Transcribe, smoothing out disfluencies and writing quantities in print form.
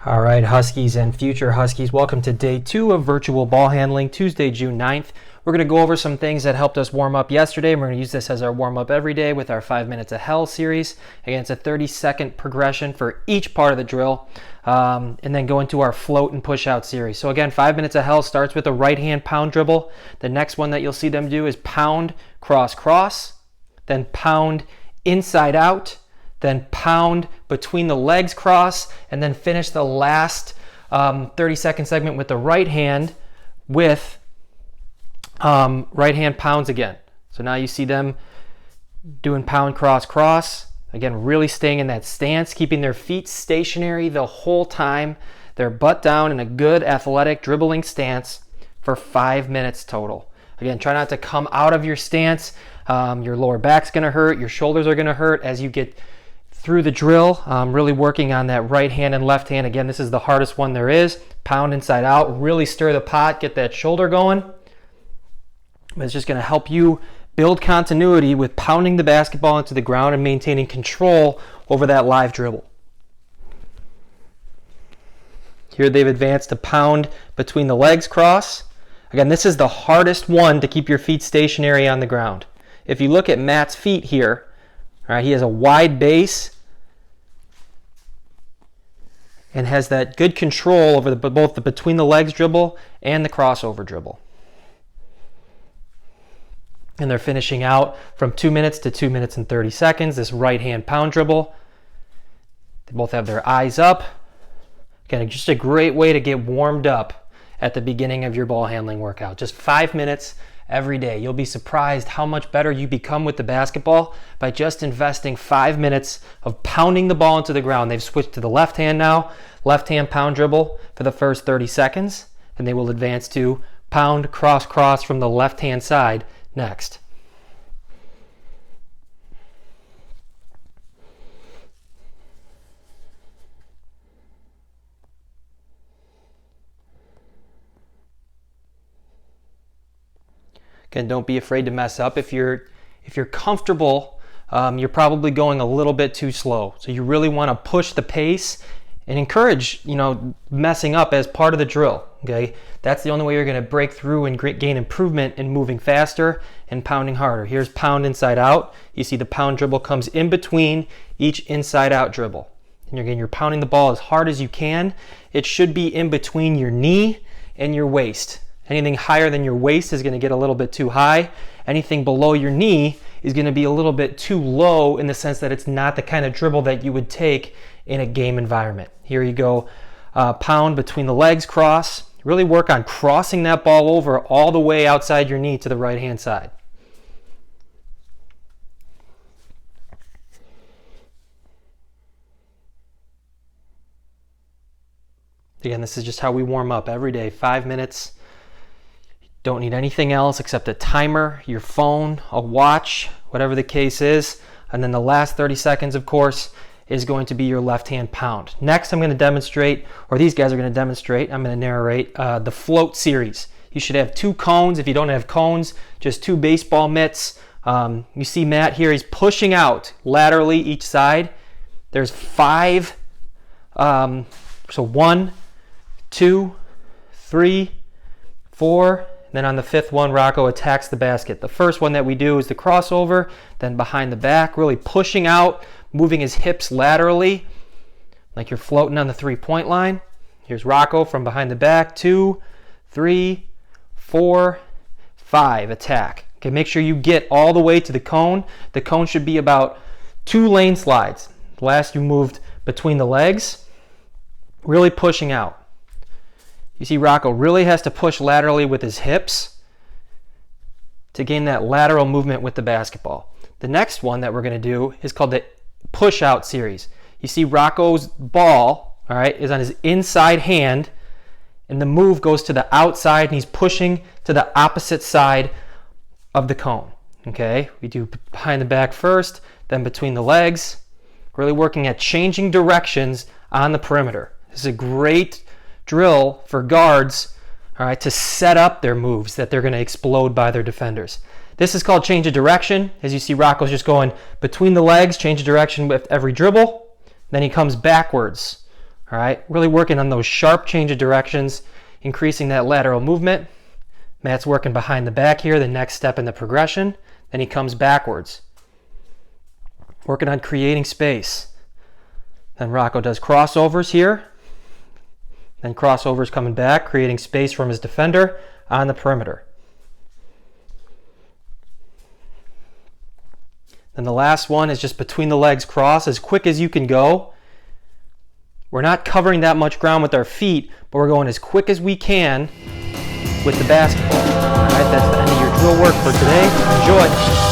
All right, Huskies and future Huskies, welcome to day 2 of virtual ball handling, Tuesday, June 9th. We're going to go over some things that helped us warm up yesterday. We're going to use this as our warm-up every day with our 5 Minutes of Hell series. Again, it's a 30-second progression for each part of the drill, and then go into our float and push-out series. So again, 5 Minutes of Hell starts with a right-hand pound dribble. The next one that you'll see them do is pound, cross, cross, then pound, inside out, then pound between the legs cross, and then finish the last 30-second segment with the right hand with right hand pounds again. So now you see them doing pound, cross, cross. Again, really staying in that stance, keeping their feet stationary the whole time, their butt down in a good athletic dribbling stance for 5 minutes total. Again, try not to come out of your stance. Your lower back's gonna hurt, your shoulders are gonna hurt as you get through the drill. Really working on that right hand and left hand. Again, this is the hardest one there is. Pound inside out, really stir the pot, get that shoulder going. It's just going to help you build continuity with pounding the basketball into the ground and maintaining control over that live dribble. Here they've advanced to pound between the legs cross. Again, this is the hardest one to keep your feet stationary on the ground. If you look at Matt's feet here, all right, he has a wide base and has that good control over both the between the legs dribble and the crossover dribble. And they're finishing out from 2 minutes to 2 minutes and 30 seconds, this right hand pound dribble. They both have their eyes up. Again, just a great way to get warmed up at the beginning of your ball handling workout. Just 5 minutes every day. You'll be surprised how much better you become with the basketball by just investing 5 minutes of pounding the ball into the ground. They've switched to the left hand now, left hand pound dribble for the first 30 seconds, and they will advance to pound, cross, cross from the left hand side next. Again, don't be afraid to mess up. If you're comfortable, you're probably going a little bit too slow. So you really want to push the pace and encourage, messing up as part of the drill. Okay, that's the only way you're going to break through and gain improvement in moving faster and pounding harder. Here's pound inside out. You see the pound dribble comes in between each inside out dribble. And you're pounding the ball as hard as you can. It should be in between your knee and your waist. Anything higher than your waist is going to get a little bit too high. Anything below your knee is going to be a little bit too low in the sense that it's not the kind of dribble that you would take in a game environment. Here you go, pound between the legs cross. Really work on crossing that ball over all the way outside your knee to the right hand side. Again, this is just how we warm up every day, 5 minutes. Don't need anything else except a timer, your phone, a watch, whatever the case is. And then the last 30 seconds, of course, is going to be your left hand pound. Next, I'm going to demonstrate, or these guys are going to demonstrate, I'm going to narrate the float series. You should have 2 cones. If you don't have cones, just 2 baseball mitts. You see Matt here, he's pushing out laterally each side. There's 5, so 1, 2, 3, 4, then on the 5th one, Rocco attacks the basket. The first one that we do is the crossover, then behind the back, really pushing out, moving his hips laterally, like you're floating on the 3-point line. Here's Rocco from behind the back, 2, 3, 4, 5, attack. Okay, make sure you get all the way to the cone. The cone should be about 2 lane slides. Last you moved between the legs, really pushing out. You see Rocco really has to push laterally with his hips to gain that lateral movement with the basketball. The next one that we're going to do is called the push-out series. You see Rocco's ball, all right, is on his inside hand, and the move goes to the outside, and he's pushing to the opposite side of the cone. Okay, we do behind the back first, then between the legs, really working at changing directions on the perimeter. This is a great drill for guards, all right, to set up their moves that they're going to explode by their defenders. This is called change of direction. As you see, Rocco's just going between the legs, change of direction with every dribble. Then he comes backwards, All right, really working on those sharp change of directions, increasing that lateral movement. Matt's working behind the back here, the next step in the progression. Then he comes backwards, working on creating space. Then Rocco does crossovers here. Then crossovers coming back, creating space from his defender on the perimeter. Then the last one is just between the legs cross, as quick as you can go. We're not covering that much ground with our feet, but we're going as quick as we can with the basketball. All right, that's the end of your drill work for today. Enjoy.